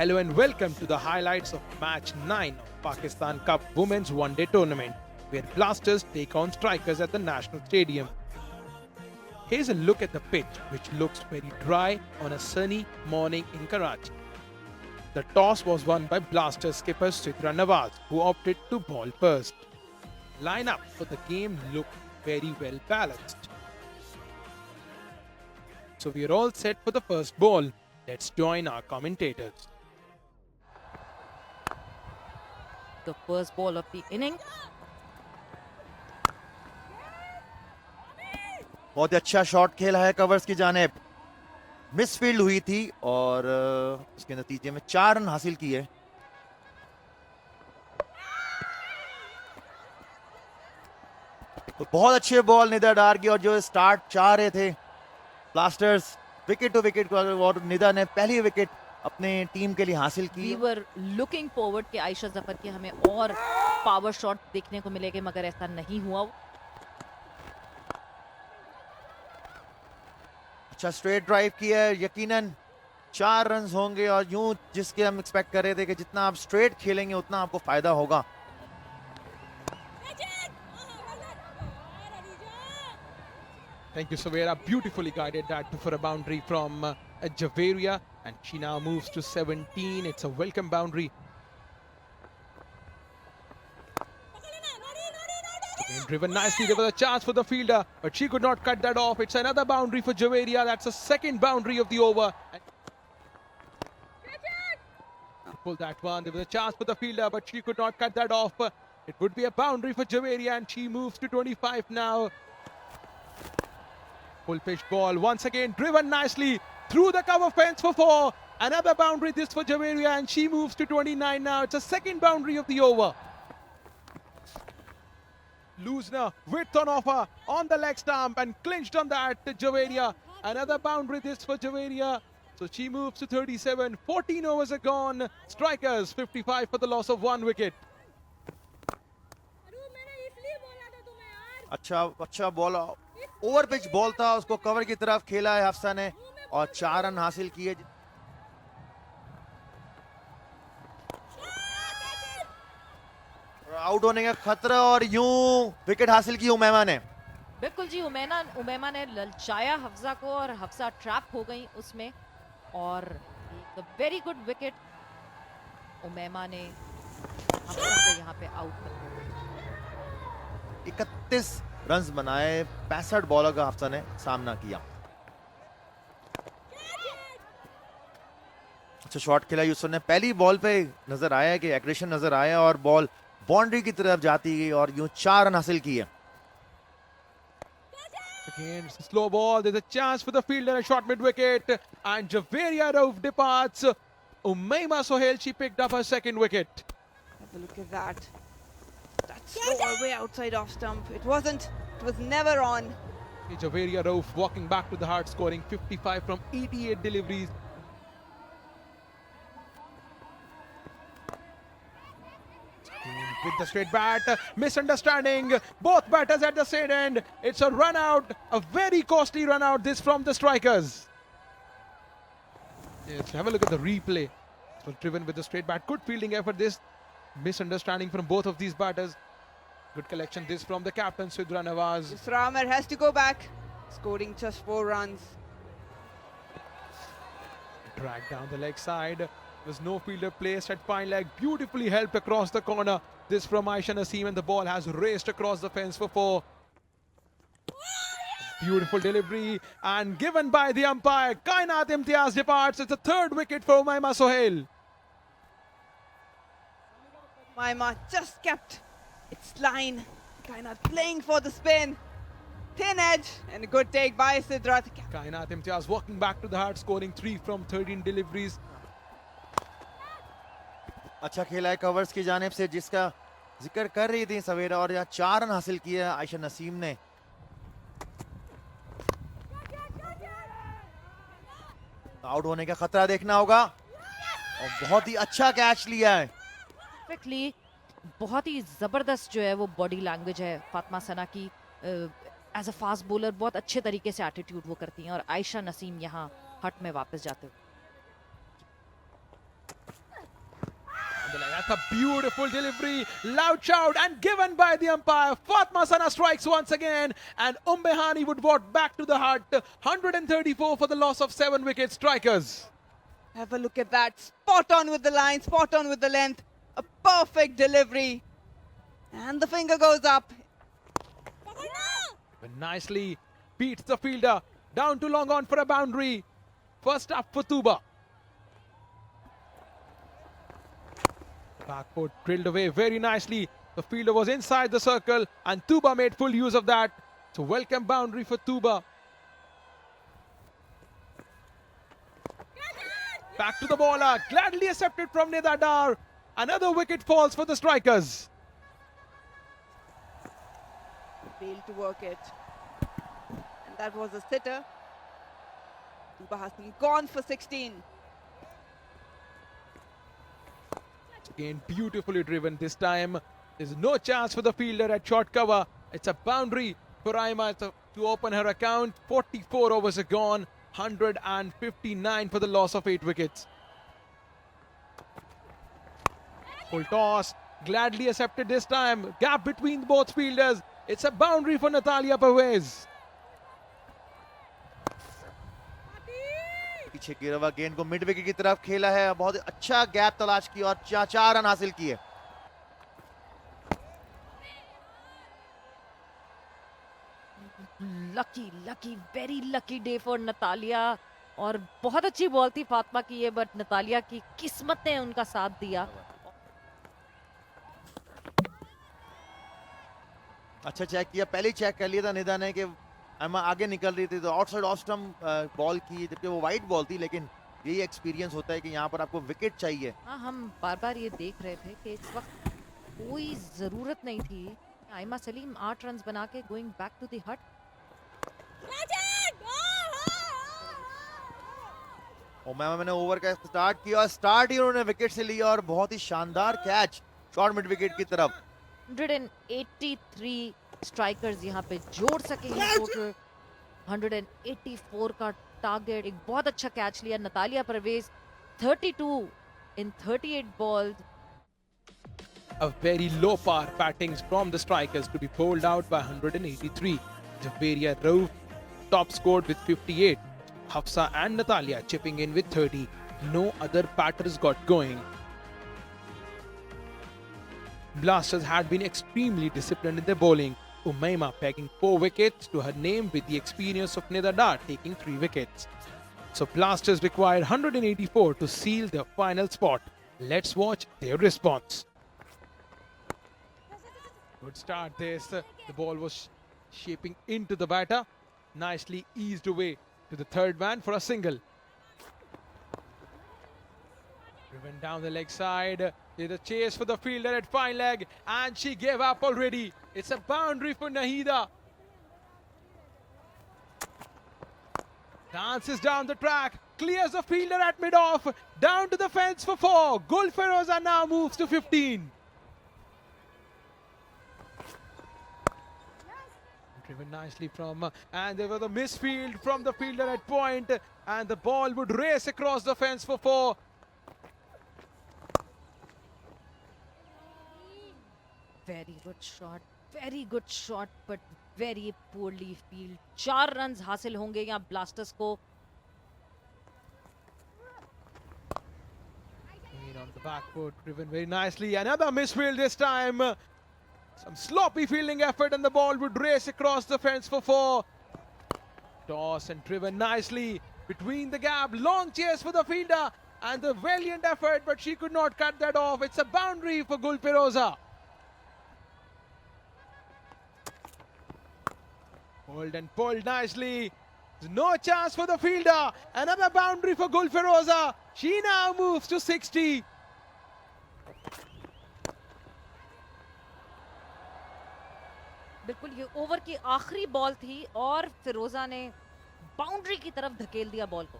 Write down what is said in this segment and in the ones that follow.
Hello and welcome to the highlights of match 9 of Pakistan Cup Women's One Day Tournament, where Blasters take on Strikers at the National Stadium. Here's a look at the pitch, which looks very dry on a sunny morning in Karachi. The toss was won by Blasters skipper Sidra Nawaz, who opted to ball first. Lineup for the game looked very well balanced. So we are all set for the first ball. Let's join our commentators. The first ball of the inning. बहुत अच्छा shot खेला है covers की जानिब. Misfield हुई थी और उसके नतीजे में 4 रन हासिल किए. तो बहुत अच्छे बॉल निदा डार की और जो स्टार्ट चाह रहे थे ब्लास्टर्स विकेट टू विकेट, और निदा ने पहली विकेट अपने टीम के लिए हासिल की. We were looking forward कि आयशा जफर के हमें और पावर शॉट देखने को मिलेंगे, मगर ऐसा नहीं हुआ. अच्छा स्ट्रेट ड्राइव किया है, यकीनन 4 रन होंगे और यूं जिसके हम एक्सपेक्ट कर रहे थे कि जितना आप स्ट्रेट खेलेंगे उतना आपको फायदा होगा. Thank you, Savera. Beautifully guided that for a boundary from Javeria, and she now moves to 17. It's a welcome boundary. Again, driven nicely. There was a chance for the fielder, but she could not cut that off. It's another boundary for Javeria. That's the second boundary of the over. Pull that one. There was a chance for the fielder, but she could not cut that off. It would be a boundary for Javeria, and she moves to 25 now. Full pitch ball once again, driven nicely through the cover fence for 4. Another boundary this for Javeria, and she moves to 29 now. It's a second boundary of the over. Loosner, width on offer on the leg stump and clinched on that Javeria. Another boundary this for Javeria. So she moves to 37. 14 overs are gone. Strikers 55 for the loss of 1 wicket. अच्छा ball, over pitch ball था, उसको cover की तरफ खेला है हफ्सा ने और 4 run हासिल किए. आउट होने का खतरा और यूं विकेट हासिल की उमैमा ने. बिल्कुल जी, उमैमा ने ललचाया हफ्सा को और हफ्सा ट्रैप हो गई उसमें, और एक वेरी गुड विकेट उमैमा ने हफ्सा को यहाँ पे आउट कर दिया. 31 रन्स बनाए, 65 बॉलर का हफ्सा ने सामना किया. अच्छा शॉट खेला यूसुफ ने. पहली बॉल पे नजर आया कि एग्रेशन नजर आया और बॉल बाउंड्री की तरफ जाती गई और यूं 4 रन हासिल किए. Again, it's a slow ball. There's a chance for the fielder, a shot mid-wicket, and Javeria Rauf departs. Umaima Sohail, she picked up her second wicket. Have a look at that. That's all way outside off stump. It was never on. Javeria Rauf walking back to the heart, scoring 55 from 88 deliveries. With the straight bat, misunderstanding. Both batters at the straight end. It's a run out, a very costly run out. This from the Strikers. Yes, have a look at the replay. It was driven with the straight bat. Good fielding effort. This misunderstanding from both of these batters. Good collection. This from the captain Sidra Nawaz. Ramer has to go back, scoring just 4 runs. Dragged down the leg side. There was no fielder placed at fine leg. Beautifully helped across the corner. This from Aisha Naseem, and the ball has raced across the fence for 4. Beautiful delivery and given by the umpire. Kainat Imtiaz departs. It's the 3rd wicket for Umaima Sohail. Umaima just kept its line. Kainat playing for the spin. Thin edge and a good take by Sidra. Kainat Imtiaz walking back to the heart, scoring 3 from 13 deliveries. अच्छा खेला है covers की जानिब से, जिसका जिक्र कर रही थी सवेरा, और यहाँ 4 रन हासिल किए आयशा नसीम ने. आउट होने का खतरा देखना होगा और बहुत ही अच्छा कैच लिया है. परफेक्टली, बहुत ही जबरदस्त जो है वो बॉडी लैंग्वेज है फातिमा सना की. एज अ फास्ट बॉलर बहुत अच्छे तरीके से एटीट्यूड वो करती हैं, और आयशा नसीम यहाँ हट में वापस जाते हुए. the line. That's a beautiful delivery. Loud shout and given by the umpire. Fatma Sana strikes once again. And Umbehani would walk back to the hut. 134 for the loss of 7 wicket strikers. Have a look at that. Spot on with the line, spot on with the length. A perfect delivery. And the finger goes up. But nicely beats the fielder. Down to long on for a boundary. First up for Tuba. Backfoot drilled away very nicely. The fielder was inside the circle and Tuba made full use of that. So welcome boundary for Tuba. Back to the bowler. Gladly accepted from Nida Dar. Another wicket falls for the strikers. Failed to work it. And that was a sitter. Tuba Hassan gone for 16. Again, beautifully driven this time. There's no chance for the fielder at short cover. It's a boundary for Aima to open her account. 44 overs are gone. 159 for the loss of 8 wickets. Full toss. Gladly accepted this time. Gap between both fielders. It's a boundary for Natalia Pervez. पीछे गिरा हुआ गेंद को mid wicket की तरफ खेला है, बहुत अच्छा गैप तलाश की और 4 रन हासिल किए. Lucky very lucky day for Natalia. और बहुत अच्छी बॉल थी फातिमा की ये, बट नतालिया की किस्मत ने उनका साथ दिया. अच्छा चेक किया, पहले ही चेक कर लिया था निदा ने कि एमा आगे निकल रही थी तो आउटसाइड ऑफ स्टंप बॉल की, जबकि वो वाइड बॉल थी. लेकिन यही एक्सपीरियंस होता है कि यहाँ पर आपको विकेट चाहिए. हाँ, हम बार बार ये देख रहे थे कि इस वक्त कोई जरूरत नहीं थी. आयमा सलीम 8 रन बना के गोइंग बैक टू द हट. ओमैमा मैंने ओवर का स्टार्ट किया, स्टार्ट ही उन्होंने विकेट से लिया और बहुत ही शानदार कैच शॉर्ट मिड विकेट की तरफ. 183 स्ट्राइकर्स यहाँ पे जोड़ सके हैं टोटल. 184 का टारगेट. एक बहुत अच्छा कैच लिया Natalia Parvez. 32 in 38 balls. A very low power batting from the strikers to be bowled out by 183. Javeria Rauf top scored with 58. Hafsa and Natalia chipping in with 30. No other batters got going. Blasters had been extremely disciplined in their bowling. Umaima pegging 4 wickets to her name with the experience of Nida Dar taking 3 wickets. So Blasters required 184 to seal their final spot. Let's watch their response. Good start this. The ball was shaping into the batter. Nicely eased away to the third man for a single. Driven down the leg side. There's a chase for the fielder at fine leg. And she gave up already. It's a boundary for Nahida. Dances down the track. Clears the fielder at mid-off. Down to the fence for 4. Gul Feroza now moves to 15. Driven nicely from, and there was a misfield from the fielder at point, and the ball would race across the fence for 4. Very good shot, but very poorly field. 4 runs हासिल होंगे यहाँ blasters को. On the back foot, driven very nicely. Another misfield this time. Some sloppy fielding effort, and the ball would race across the fence for 4. Toss and driven nicely between the gap. Long chase for the fielder, and the valiant effort, but she could not cut that off. It's a boundary for Gul Feroza. Pulled and pulled nicely. There's no chance for the fielder. Another boundary for Gul Feroza. She now moves to 60. बिल्कुल ये over की आखिरी ball थी और फिरोजा ने boundary की तरफ धकेल दिया बॉल को.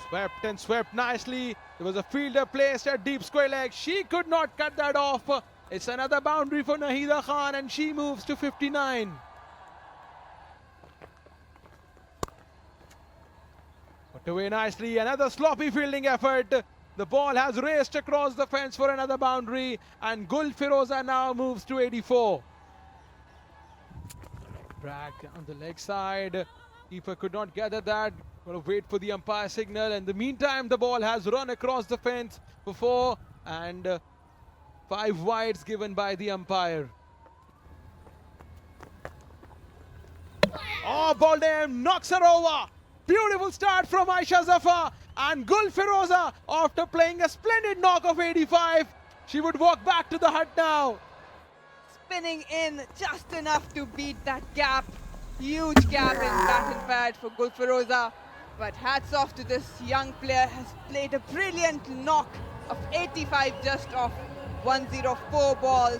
Swept and swept nicely. There was a fielder placed at deep square leg. She could not cut that off. It's another boundary for Nahida Khan, and she moves to 59. Put away nicely. Another sloppy fielding effort. The ball has raced across the fence for another boundary, and Gul Firoza now moves to 84. Drag on the leg side. Keeper could not gather that. Got to wait for the umpire signal. In the meantime, the ball has run across the fence for 4, and 5 wides given by the umpire. Oh, Baldem knocks her over. Beautiful start from Aisha Zafar, and Gul Firoza, after playing a splendid knock of 85, she would walk back to the hut now. Spinning in just enough to beat that gap. Huge gap in bat and pad for Gul Firoza. But hats off to this young player, has played a brilliant knock of 85 just off 104 balls.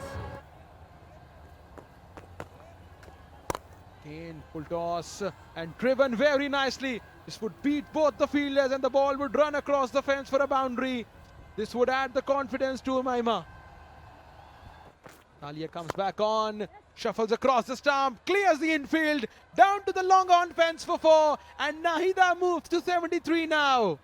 Again, full toss and driven very nicely. This would beat both the fielders and the ball would run across the fence for a boundary. This would add the confidence to Umaima. Talia comes back on, shuffles across the stump, clears the infield, down to the long on fence for 4, and Nahida moves to 73 now.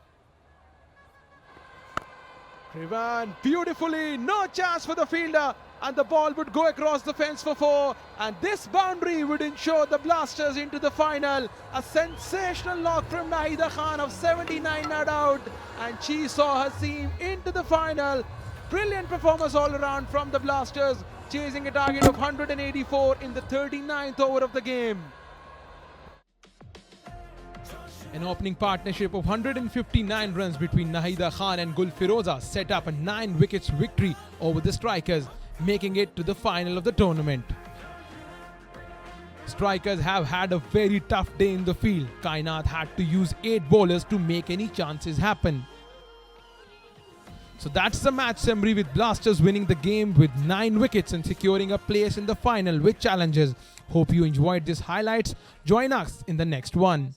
Driven beautifully, no chance for the fielder, and the ball would go across the fence for 4, and this boundary would ensure the Blasters into the final. A sensational knock from Nahida Khan of 79 not out, and she saw her team into the final. Brilliant performance all around from the Blasters, chasing a target of 184 in the 39th over of the game. An opening partnership of 159 runs between Nahida Khan and Gul Firoza set up a 9 wickets victory over the Strikers, making it to the final of the tournament. Strikers have had a very tough day in the field. Kainat had to use 8 bowlers to make any chances happen. So that's the match summary, with Blasters winning the game with 9 wickets and securing a place in the final with challengers. Hope you enjoyed these highlights. Join us in the next one.